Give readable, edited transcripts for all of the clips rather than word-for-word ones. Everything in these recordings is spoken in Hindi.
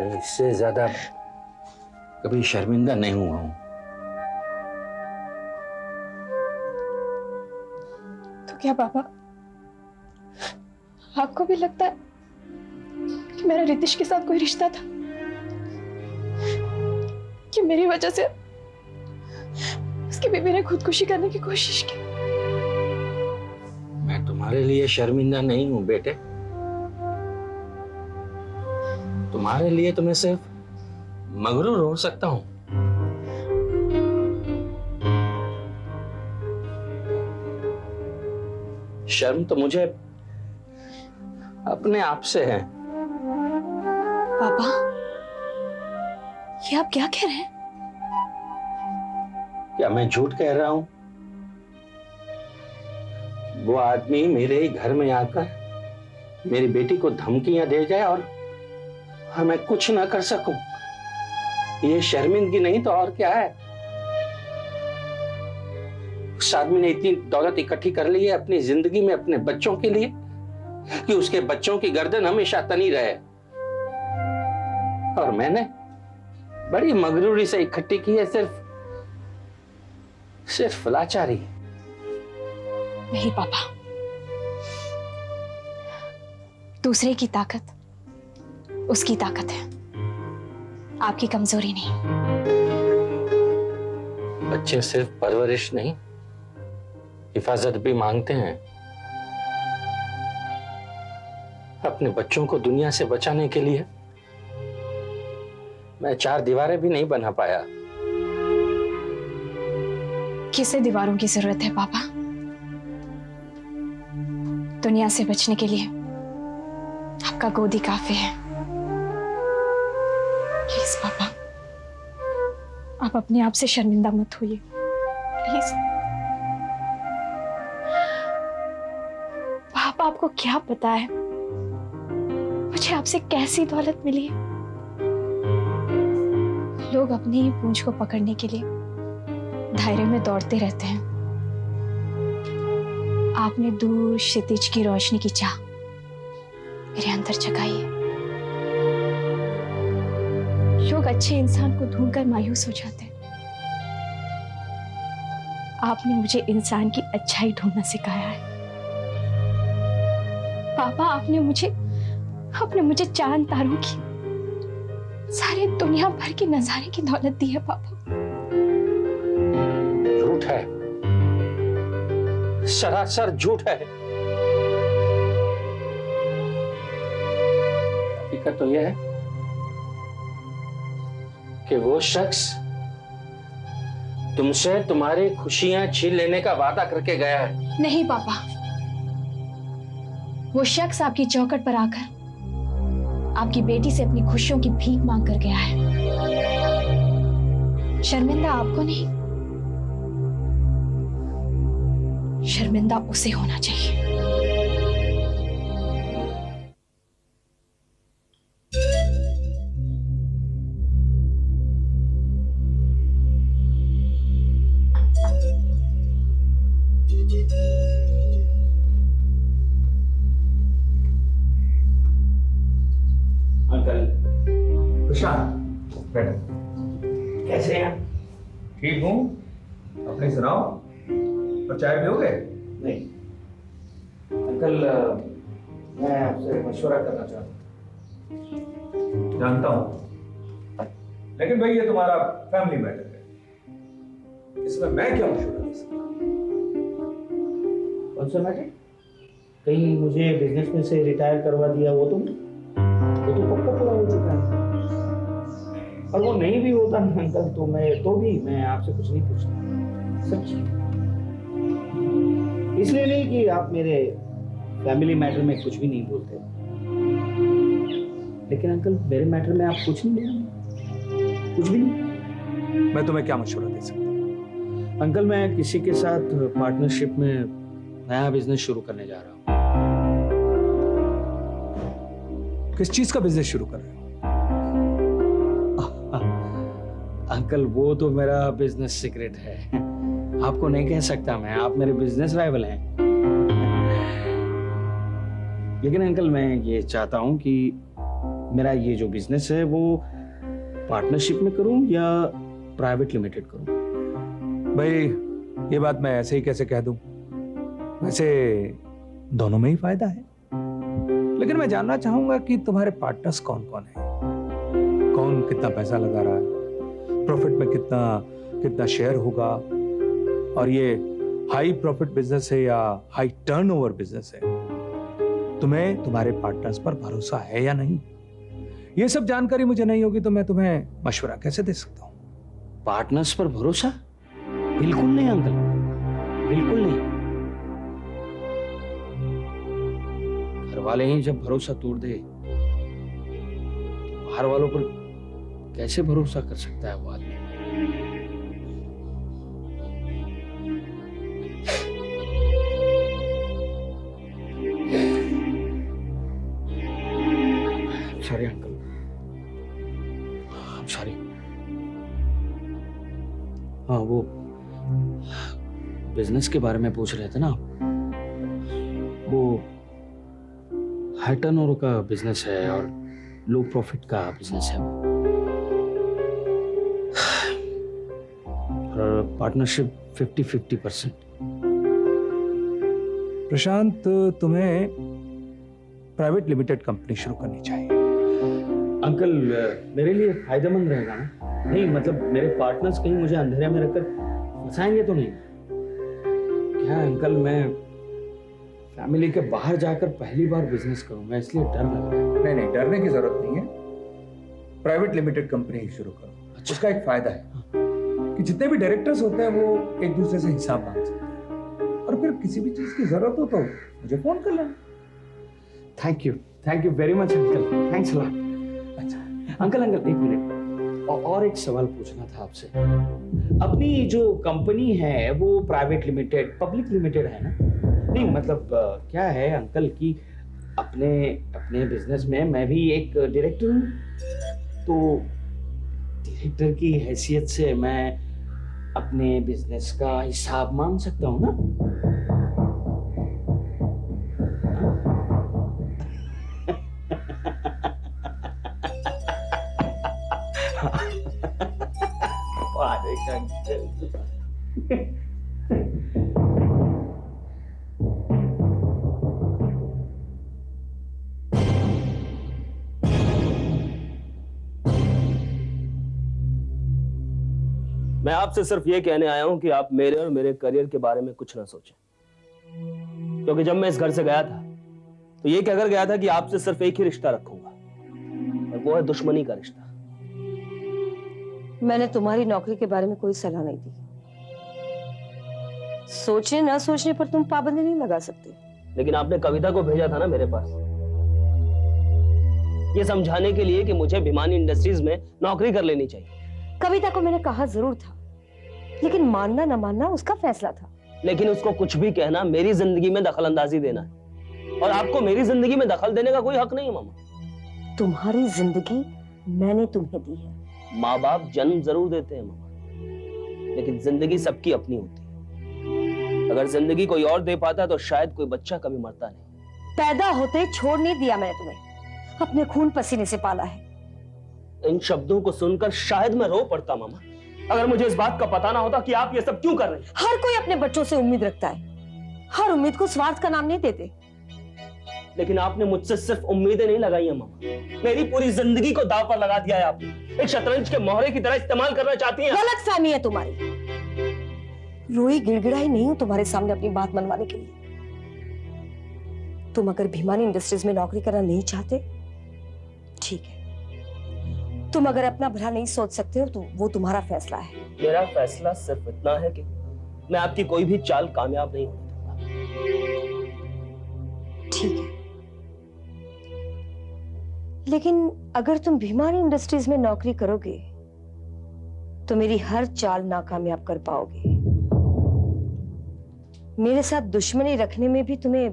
मैं इससे ज्यादा कभी शर्मिंदा नहीं हुआ हूं। तो क्या पापा, आपको भी लगता है कि मेरा रितेश के साथ कोई रिश्ता था, कि मेरी वजह से उसकी बीवी ने खुदकुशी करने की कोशिश की? मैं तुम्हारे लिए शर्मिंदा नहीं हूं बेटे। तुम्हारे लिए तो मैं सिर्फ मगरूर हो सकता हूं। शर्म तो मुझे अपने आप से है। पापा, ये आप क्या कह रहे हैं? क्या मैं झूठ कह रहा हूं? वो आदमी मेरे ही घर में आकर मेरी बेटी को धमकियां दे जाए और मैं कुछ ना कर सकूं, ये शर्मिंदगी नहीं तो और क्या है? उस आदमी ने इतनी दौलत इकट्ठी कर ली है अपनी जिंदगी में अपने बच्चों के लिए कि उसके बच्चों की गर्दन हमेशा तनी रहे, और मैंने बड़ी मगरूरी से इकट्ठी की है सिर्फ लाचारी। नहीं पापा, दूसरे की ताकत उसकी ताकत है, आपकी कमजोरी नहीं। बच्चे सिर्फ परवरिश नहीं, हिफाजत भी मांगते हैं। अपने बच्चों को दुनिया से बचाने के लिए मैं 4 दीवारें भी नहीं बना पाया। किसे दीवारों की जरूरत है पापा? दुनिया से बचने के लिए आपका गोद ही काफी है। प्लीज पापा, आप अपने आप से शर्मिंदा मत होइए, प्लीज। पापा, आपको क्या पता है मुझे आपसे कैसी दौलत मिली है? लोग अपनी ही पूंछ को पकड़ने के लिए दायरे में दौड़ते रहते हैं। आपने दूर क्षितिज की रोशनी की चाह मेरे अंदर जगाई है। लोग अच्छे इंसान को ढूंढकर मायूस हो जाते हैं, आपने मुझे इंसान की अच्छाई ढूंढना सिखाया है। पापा, आपने मुझे चांद तारों की, सारी दुनिया भर की नजारे की दौलत दी है पापा। झूठ है, सरासर झूठ है। हकीकत तो यह है कि वो शख्स तुमसे तुम्हारी खुशियां छीन लेने का वादा करके गया है। नहीं पापा, वो शख्स आपकी चौखट पर आकर आपकी बेटी से अपनी खुशियों की भीख मांग कर गया है। शर्मिंदा आपको नहीं, शर्मिंदा उसे होना चाहिए। अंकल, प्रशांत, बैठो। कैसे हैं? ठीक हूँ, अपनी सुनाओ। और चाय पियोगे? नहीं अंकल, मैं आपसे मशवरा करना चाहता हूँ। जानता हूँ, लेकिन भाई ये तुम्हारा फैमिली मैटर है, इसमें मैं क्या मशवरा दे सकता हूँ? कौन सा मैटर? कहीं मुझे बिजनेस में से रिटायर करवा दिया वो तो पक्का पूरा हो चुका है। और वो नहीं भी होता ना अंकल, तो मैं आपसे कुछ नहीं पूछता, सच। इसलिए नहीं कि आप मेरे फैमिली मैटर में कुछ भी नहीं बोलते, लेकिन अंकल मेरे मैटर में आप कुछ नहीं बोलेंगे, कुछ भी नहीं। मैं तुम्हें क्या मशवरा दे सकता हूँ? अंकल, मैं किसी के साथ पार्टनरशिप में नया बिजनेस शुरू करने जा रहा हूँ। किस चीज का बिजनेस शुरू कर रहे हो? अंकल, वो तो मेरा बिजनेस सीक्रेट है, आपको नहीं कह सकता मैं। आप मेरे बिजनेस राइवल हैं। लेकिन अंकल, मैं ये चाहता हूं कि मेरा ये जो बिजनेस है वो पार्टनरशिप में करूं या प्राइवेट लिमिटेड करूं? भाई ये बात मैं ऐसे ही कैसे कह दूं? वैसे दोनों में ही फायदा है, लेकिन मैं जानना चाहूंगा कि तुम्हारे पार्टनर्स कौन कौन है, कौन कितना पैसा लगा रहा है, प्रॉफिट में कितना कितना शेयर होगा, और ये हाई प्रॉफिट बिजनेस है या हाई टर्नओवर बिजनेस है, तुम्हें तुम्हारे पार्टनर्स पर भरोसा है या नहीं? ये सब जानकारी मुझे नहीं होगी तो मैं तुम्हें मशवरा कैसे दे सकता हूं? पार्टनर्स पर भरोसा? बिल्कुल नहीं अंकल, बिल्कुल नहीं। घर वाले ही जब भरोसा तोड़ दे तो बाहर वालों पर कैसे भरोसा कर सकता है वो आदमी? Sorry uncle, sorry. हाँ, वो बिजनेस के बारे में पूछ रहे थे ना। वो हाई टर्नओवर का बिजनेस है और लो प्रॉफिट का बिजनेस है वो, और पार्टनरशिप 50-50%। प्रशांत, तुम्हें प्राइवेट लिमिटेड कंपनी शुरू करनी चाहिए। अंकल, मेरे लिए फायदेमंद रहेगा ना? नहीं मतलब मेरे पार्टनर्स कहीं मुझे अंधेरे में रखकर फंसाएंगे तो नहीं? क्या अंकल, मैं फैमिली के बाहर जाकर पहली बार बिजनेस करूंगा, इसलिए डर लग रहा है। नहीं नहीं, डरने की जरूरत नहीं है। प्राइवेट लिमिटेड कंपनी ही शुरू करो। अच्छा। उसका एक फायदा है कि जितने भी डायरेक्टर्स होते हैं वो एक दूसरे से हिसाब मांग सकते हैं, और फिर किसी भी चीज की जरूरत हो तो मुझे फोन कर लेना। Thank you very much uncle, thanks a lot. अच्छा अंकल, एक मिनट, और एक सवाल पूछना था आपसे। अपनी जो कंपनी है वो प्राइवेट लिमिटेड, पब्लिक लिमिटेड है ना? नहीं मतलब क्या है अंकल कि अपने बिजनेस में मैं भी एक डायरेक्टर हूँ, तो डायरेक्टर की हैसियत से मैं अपने बिजनेस का हिसाब मांग सकता हूँ ना? मैं आपसे सिर्फ ये कहने आया हूं कि आप मेरे और मेरे करियर के बारे में कुछ ना सोचें, क्योंकि जब मैं इस घर से गया था तो ये कहकर गया था कि आपसे सिर्फ एक ही रिश्ता रखूंगा, और वो है दुश्मनी का रिश्ता। मैंने तुम्हारी नौकरी के बारे में कोई सलाह नहीं दी। सोचने ना सोचने पर तुम पाबंदी नहीं लगा सकते। लेकिन आपने कविता को भेजा था ना मेरे पास, ये समझाने के लिए कि मुझे भिमानी इंडस्ट्रीज में नौकरी कर लेनी चाहिए। कविता को मैंने कहा जरूर था, लेकिन मानना ना मानना उसका फैसला था। लेकिन उसको कुछ भी कहना मेरी जिंदगी में दखल अंदाजी देना है, और आपको मेरी जिंदगी में दखल देने का कोई हक नहीं है मामा। तुम्हारी जिंदगी मैंने तुम्हें दी है। माँ बाप जन्म जरूर देते हैं मामा, लेकिन जिंदगी सबकी अपनी होती है। अगर जिंदगी कोई और दे पाता तो शायद कोई बच्चा कभी मरता नहीं। पैदा होते छोड़ नहीं दिया मैंने तुम्हें, अपने खून पसीने से पाला है। इन शब्दों को सुनकर शायद मैं रो पड़ता मामा, अगर मुझे इस बात का पता ना होता कि आप ये सब क्यों कर रहे हैं। हर कोई अपने बच्चों से उम्मीद रखता है, हर उम्मीद को स्वार्थ का नाम नहीं देते। लेकिन आपने मुझसे सिर्फ उम्मीदें नहीं लगाई हैं मामा, मेरी पूरी जिंदगी को दांव पर लगा दिया है आपने। एक शतरंज के मोहरे की तरह इस्तेमाल करना चाहती हैं। गलत फहमी है तुम्हारी। रोई गिड़गिड़ाई नहीं हूं तुम्हारे सामने अपनी बात मनवाने के लिए। तुम अगर भिमानी इंडस्ट्रीज में नौकरी करना नहीं चाहते, ठीक है। तुम अगर अपना भला नहीं सोच सकते हो तो वो तुम्हारा फैसला है। मेरा फैसला सिर्फ इतना है कि मैं आपकी कोई भी चाल कामयाब नहीं होने दूंगा। ठीक है, लेकिन अगर तुम भिमानी इंडस्ट्रीज में नौकरी करोगे तो मेरी हर चाल नाकामयाब कर पाओगे। मेरे साथ दुश्मनी रखने में भी तुम्हें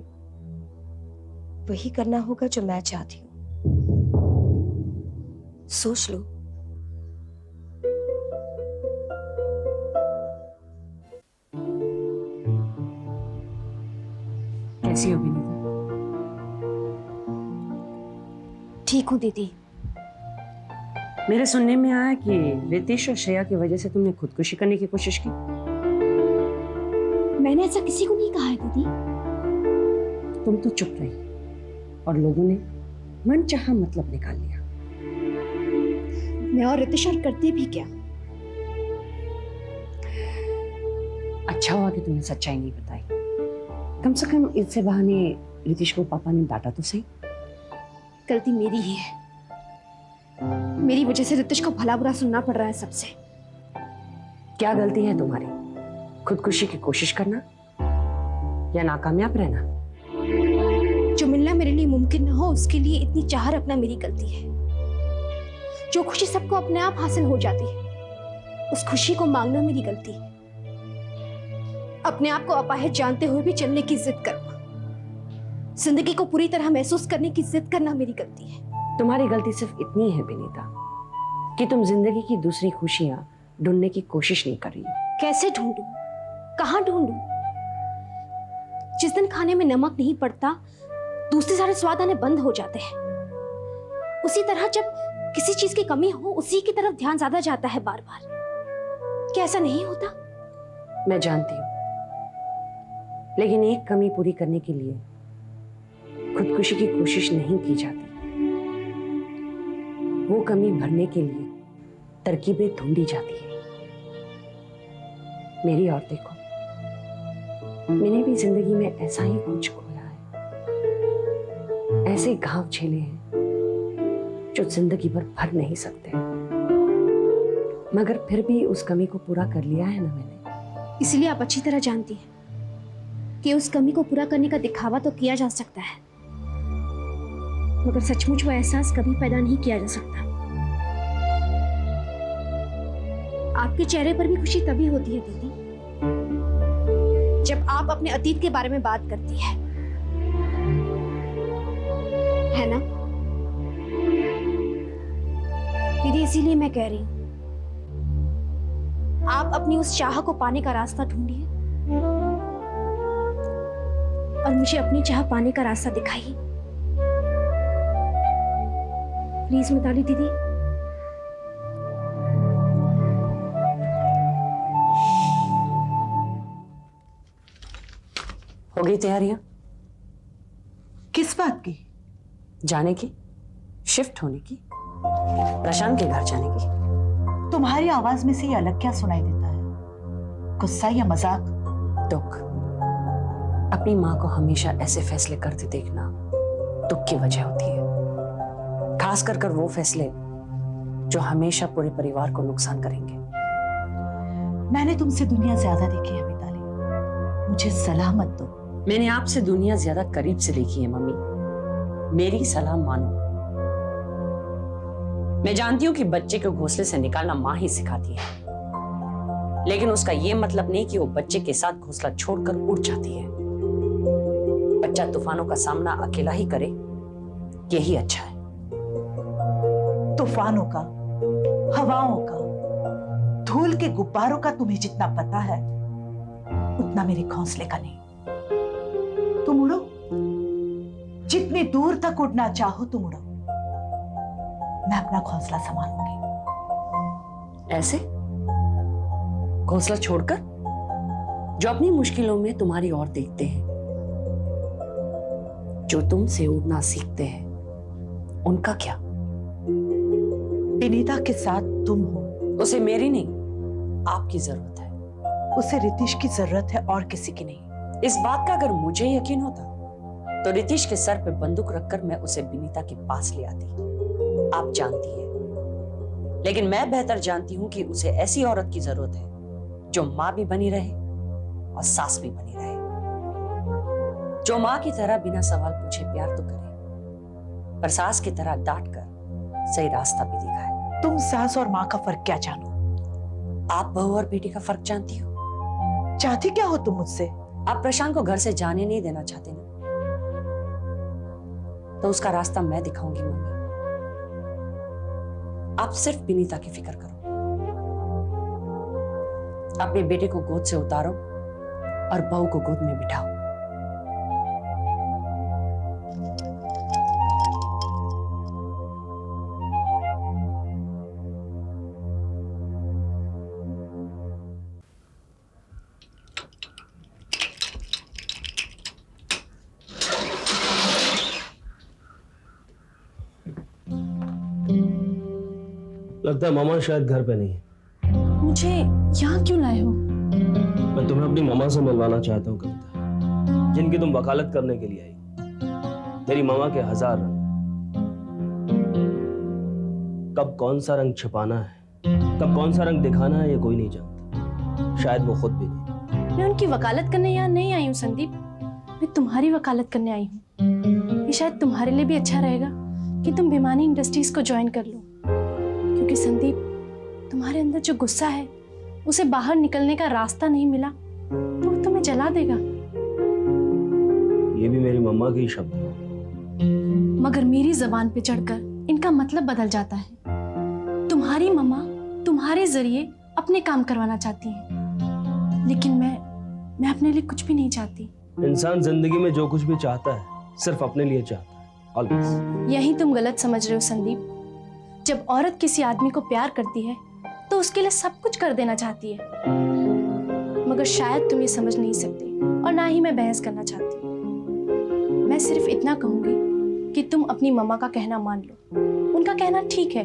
वही करना होगा जो मैं चाहती हूं। सोच लो। कैसी हो विनीता? ठीक हूँ दीदी, मेरे सुनने में आया कि रितेश और श्रेया की वजह से तुमने खुदकुशी करने की कोशिश की। मैंने ऐसा किसी को नहीं कहा है दीदी। तुम तो चुप रही और लोगों ने मनचाहा मतलब निकाल लिया। मैं और रितेश और करते भी क्या? अच्छा हुआ कि तुमने सच्चाई नहीं बताई। कम से कम इससे बहाने रितेश को पापा ने डांटा तो सही। गलती मेरी ही है। मेरी वजह से रितेश को भला बुरा सुनना पड़ रहा है सबसे। क्या गलती है तुम्हारी? खुदकुशी की कोशिश करना या नाकामयाब रहना? जो मिलना मेरे लिए मुमकिन ना हो उसके लिए इतनी चाह रखना मेरी गलती है। जो खुशी सबको अपने आप हासिल हो जाती है उस खुशी को मांगना मेरी गलती है। अपने आप को अपाहिज जानते हुए भी चलने की जिद करना, जिंदगी को पूरी तरह महसूस करने की जिद करना मेरी गलती है। तुम्हारी गलती सिर्फ इतनी है विनीता कि तुम जिंदगी की दूसरी खुशियां ढूंढने की कोशिश नहीं कर रही हो। कैसे ढूंढूं? कहां ढूंढूं? जिस दिन खाने में नमक नहीं पड़ता दूसरे सारे स्वाद आने बंद हो जाते हैं। उसी तरह जब किसी चीज की कमी हो उसी की तरफ ध्यान ज्यादा जाता है बार बार। क्या ऐसा नहीं होता? मैं जानती हूँ, लेकिन एक कमी पूरी करने के लिए खुदकुशी की कोशिश नहीं की जाती। वो कमी भरने के लिए तरकीबें ढूंढी जाती है। मेरी और देखो, मैंने भी जिंदगी में ऐसा ही कुछ खोया है। ऐसे घाव झेले हैं जो जिंदगी भर भर नहीं सकते, मगर फिर भी उस कमी को पूरा कर लिया है ना मैंने। इसलिए आप अच्छी तरह जानती हैं कि उस कमी को पूरा करने का दिखावा तो किया जा सकता है, मगर सचमुच वो एहसास कभी पैदा नहीं किया जा सकता। आपके चेहरे पर भी खुशी तभी होती है दीदी जब आप अपने अतीत के बारे में बात करती है ना दीदी? इसीलिए मैं कह रही हूं आप अपनी उस चाह को पाने का रास्ता ढूंढिए और मुझे अपनी चाह पाने का रास्ता दिखाइए। प्लीज मिताली दीदी। हो गई तैयारियां? किस बात की? जाने की, शिफ्ट होने की, प्रशांत के घर जाने की। तुम्हारी आवाज में से ये अलग क्या सुनाई देता है? गुस्सा या मजाक? दुख। अपनी माँ को हमेशा ऐसे फैसले करते देखना दुख की वजह होती है, खास कर वो फैसले जो हमेशा पूरे परिवार को नुकसान करेंगे। मैंने तुमसे दुनिया ज्यादा देखी है मिताली, मुझे सलाह मत दो। मैंने आपसे दुनिया ज्यादा करीब से देखी है मम्मी, मेरी सलाह मानो। मैं जानती हूं कि बच्चे को घोंसले से निकालना माँ ही सिखाती है, लेकिन उसका यह मतलब नहीं कि वो बच्चे के साथ घोंसला छोड़कर उड़ जाती है। बच्चा तूफानों का सामना अकेला ही करे, यही अच्छा है। तूफानों का, हवाओं का, धूल के गुब्बारों का तुम्हें जितना पता है उतना मेरे घोंसले का नहीं। तुम उड़ो, जितनी दूर तक उड़ना चाहो तुम उड़ो, मैं अपना घोंसला संभालूंगी। ऐसे घोंसला छोड़कर जो अपनी मुश्किलों में तुम्हारी ओर देखते हैं, जो तुमसे उड़ना सीखते हैं, उनका क्या? विनीता के साथ तुम हो। उसे मेरी नहीं, आपकी जरूरत है। उसे रितेश की जरूरत है और किसी की नहीं। इस बात का अगर मुझे यकीन होता तो रितेश के सर पे बंदूक रखकर मैं उसे विनीता के पास ले आती। आप जानती है, लेकिन मैं बेहतर जानती हूं कि उसे ऐसी औरत की जरूरत है जो मां भी बनी रहे और सास भी बनी रहे, जो मां की तरह बिना सवाल पूछे प्यार तो करे, पर सास की तरह डांट कर सही रास्ता भी दिखाए। तुम सास और मां का फर्क क्या जानो? आप बहू और बेटी का फर्क जानती हो? चाहती क्या हो तुम मुझसे? आप प्रशांत को घर से जाने नहीं देना चाहते ना, तो उसका रास्ता मैं दिखाऊंगी मम्मी। आप सिर्फ विनीता की फिक्र करो, अपने बेटे को गोद से उतारो और बहू को गोद में बिठाओ। लगता है मामा शायद घर पे नहीं है। मुझे यहाँ क्यों लाए हो? मैं तुम्हें अपनी मामा से मिलवाना चाहता हूँ कविता, जिनकी तुम वकालत करने के लिए आई हो। मेरी मामा के 1000 रंग, कब कौन सा रंग छिपाना है, कब कौन सा रंग दिखाना है, ये कोई नहीं जानता, शायद वो खुद भी नहीं। मैं उनकी वकालत करने यहाँ नहीं आई हूँ संदीप, मैं तुम्हारी वकालत करने आई हूँ। ये शायद तुम्हारे लिए भी अच्छा रहेगा कि तुम भिमानी इंडस्ट्रीज को ज्वाइन कर लो, क्योंकि संदीप तुम्हारे अंदर जो गुस्सा है उसे बाहर निकलने का रास्ता नहीं मिला तो वो तुम्हें जला देगा। ये भी मेरी मम्मा के ही शब्द हैं। मगर मेरी जबान पे चढ़कर इनका मतलब बदल जाता है। तुम्हारी मम्मा तुम्हारे जरिए अपने काम करवाना चाहती हैं, लेकिन मैं अपने लिए कुछ भी नहीं चाहती। इंसान जिंदगी में जो कुछ भी चाहता है सिर्फ अपने लिए चाहता है, ऑलवेज। यही तुम गलत समझ रहे हो संदीप। जब औरत किसी आदमी को प्यार करती है तो उसके लिए सब कुछ कर देना चाहती है, मगर शायद तुम ये समझ नहीं सकते और ना ही मैं बहस करना चाहती। मैं सिर्फ इतना कहूंगी कि तुम अपनी मम्मा का कहना मान लो। उनका कहना ठीक है,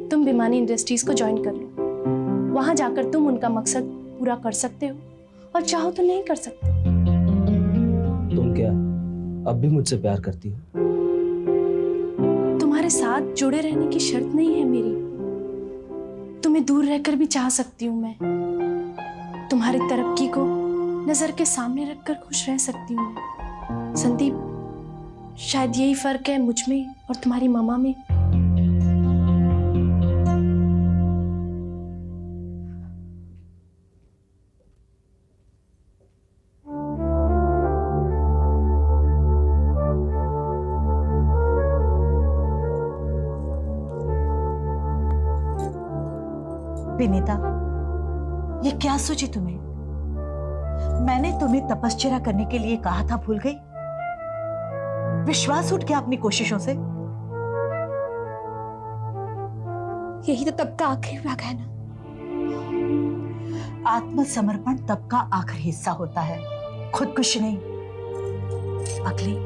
तुम भिमानी इंडस्ट्रीज को ज्वाइन कर लो। वहां जाकर तुम उनका मकसद पूरा कर सकते हो और चाहो तो नहीं कर सकते। तुम क्या अब भी मुझसे प्यार करती हो? तुम्हारे साथ जुड़े रहने की शर्त नहीं है मेरी। तुम्हें दूर रहकर भी चाह सकती हूँ मैं। तुम्हारी तरक्की को नजर के सामने रखकर खुश रह सकती हूँ मैं। संदीप, शायद यही फर्क है मुझ में और तुम्हारी मामा में। विनीता, ये क्या सोची तुम्हें? मैंने तुम्हें तपश्चर्या करने के लिए कहा था, भूल गई? विश्वास उठ गया अपनी कोशिशों से? यही तो तब का आखिरी भाग है ना। आत्मसमर्पण तब का आखिरी हिस्सा होता है, खुदकुशी नहीं। अगली,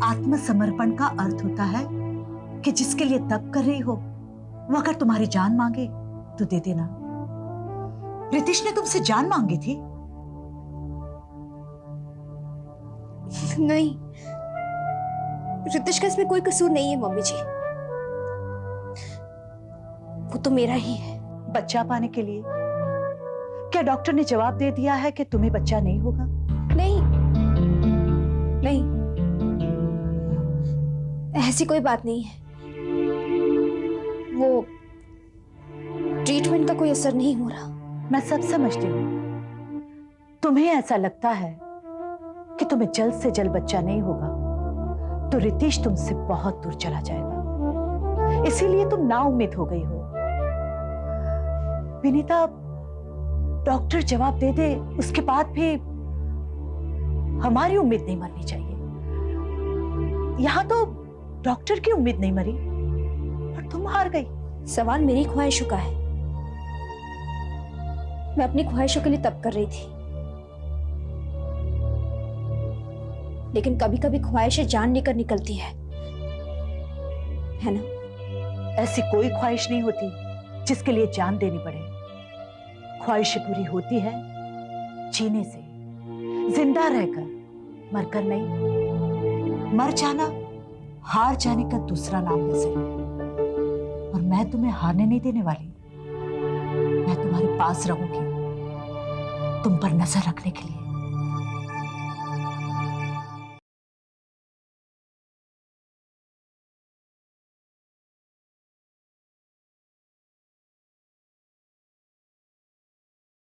आत्मसमर्पण का अर्थ होता है कि जिसके लिए तप कर रही हो वो अगर तुम्हारी जान मांगे तो दे देना। रितिश ने तुमसे जान मांगी थी? नहीं, रितिश का इसमें कोई कसूर नहीं है मम्मी जी। वो तो मेरा ही है। बच्चा पाने के लिए? क्या डॉक्टर ने जवाब दे दिया है कि तुम्हें बच्चा नहीं होगा? नहीं नहीं, ऐसी कोई बात नहीं है। वो ट्रीटमेंट का कोई असर नहीं हो रहा। मैं सब समझती हूँ। तुम्हें ऐसा लगता है कि तुम्हें जल्द से जल्द बच्चा नहीं होगा तो रितेश तुमसे बहुत दूर चला जाएगा, इसीलिए तुम नाउम्मीद हो गई हो। विनीता, डॉक्टर जवाब दे दे उसके बाद भी हमारी उम्मीद नहीं मरनी चाहिए। यहां तो डॉक्टर की उम्मीद नहीं मरी और तुम हार गई। सवाल मेरी ख्वाहिशों का है। मैं अपनी ख्वाहिशों के लिए तप कर रही थी, लेकिन कभी कभी ख्वाहिशें जान लेकर निकलती है ना। ऐसी कोई ख्वाहिश नहीं होती जिसके लिए जान देनी पड़े। ख्वाहिशें पूरी होती है जीने से, जिंदा रहकर, मरकर नहीं। मर जाना हार जाने का दूसरा नाम है सही। और मैं तुम्हें हारने नहीं देने वाली। मैं तुम्हारे पास रहूंगी, तुम पर नजर रखने के लिए।